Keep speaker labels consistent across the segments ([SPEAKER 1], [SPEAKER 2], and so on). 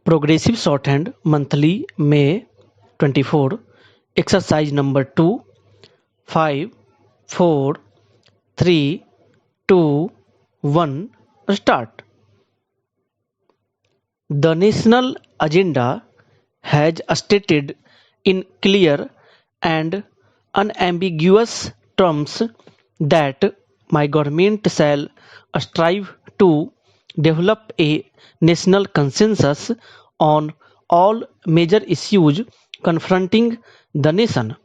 [SPEAKER 1] Progressive Shorthand Monthly May 24. Exercise number 2. 5, 4, 3, 2, 1. Start. The national agenda has stated in clear and unambiguous terms that my government shall strive to develop a national consensus on all major issues confronting the nation.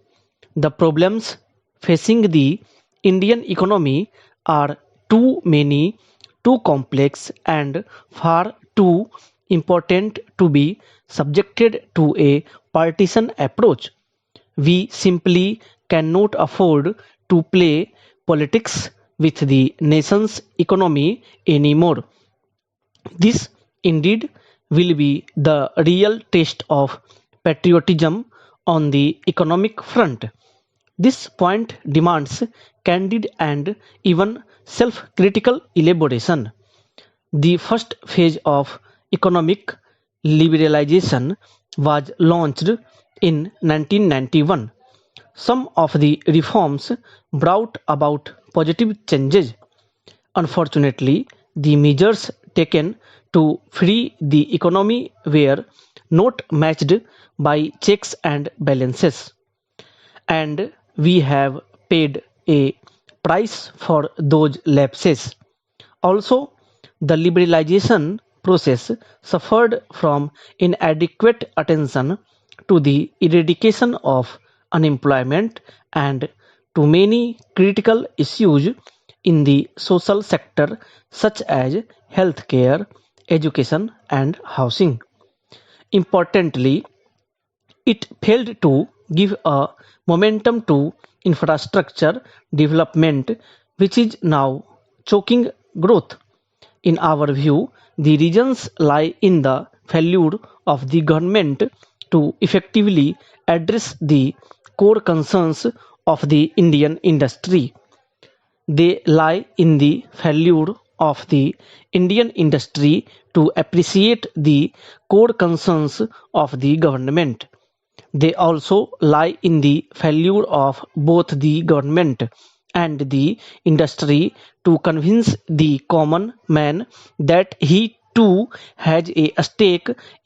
[SPEAKER 1] The problems facing the Indian economy are too many, too complex, and far too important to be subjected to a partisan approach. We simply cannot afford to play politics with the nation's economy anymore. This indeed will be the real test of patriotism on the economic front. This point demands candid and even self critical elaboration. The first phase of economic liberalization was launched in 1991. Some of the reforms brought about positive changes. Unfortunately, the measures taken to free the economy were not matched by checks and balances, and we have paid a price for those lapses. Also, the liberalization process suffered from inadequate attention to the eradication of unemployment and to many critical issues in the social sector such as healthcare, education, and housing. Importantly, it failed to give a momentum to infrastructure development, which is now choking growth. In our view, the reasons lie in the failure of the government to effectively address the core concerns of the Indian industry. They lie in the failure of the Indian industry to appreciate the core concerns of the government. They also lie in the failure of both the government and the industry to convince the common man that he too has a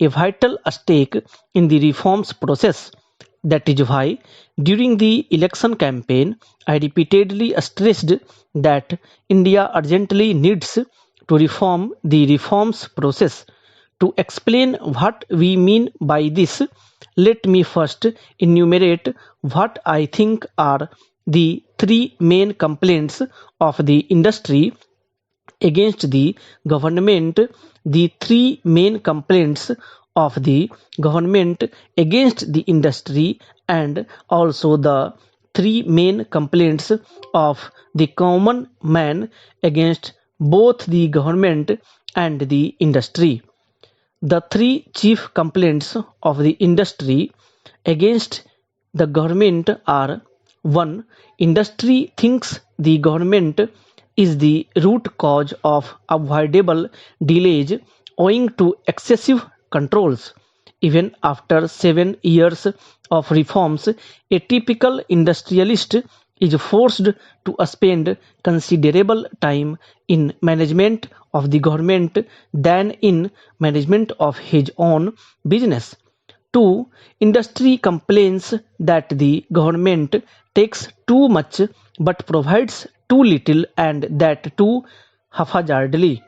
[SPEAKER 1] vital stake in the reforms process. That is why, during the election campaign, I repeatedly stressed that India urgently needs to reform the reforms process. To explain what we mean by this, let me first enumerate what I think are the three main complaints of the industry against the government. The three main complaints of the government against the industry, and also the three main complaints of the common man against both the government and the industry. The three chief complaints of the industry against the government are: 1. Industry thinks the government is the root cause of avoidable delays owing to excessive controls. Even after 7 years of reforms, a typical industrialist is forced to spend considerable time in management of the government than in management of his own business. 2. Industry complains that the government takes too much but provides too little, and that too haphazardly.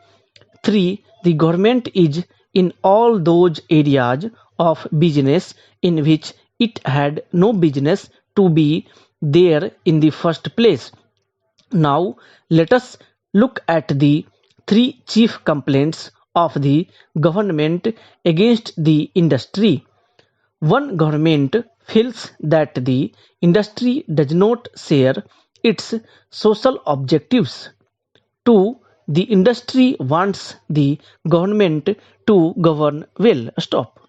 [SPEAKER 1] 3. The government is in all those areas of business in which it had no business to be there in the first place. Now, let us look at the three chief complaints of the government against the industry. 1. Government feels that the industry does not share its social objectives. 2. The industry wants the government to govern well. Stop.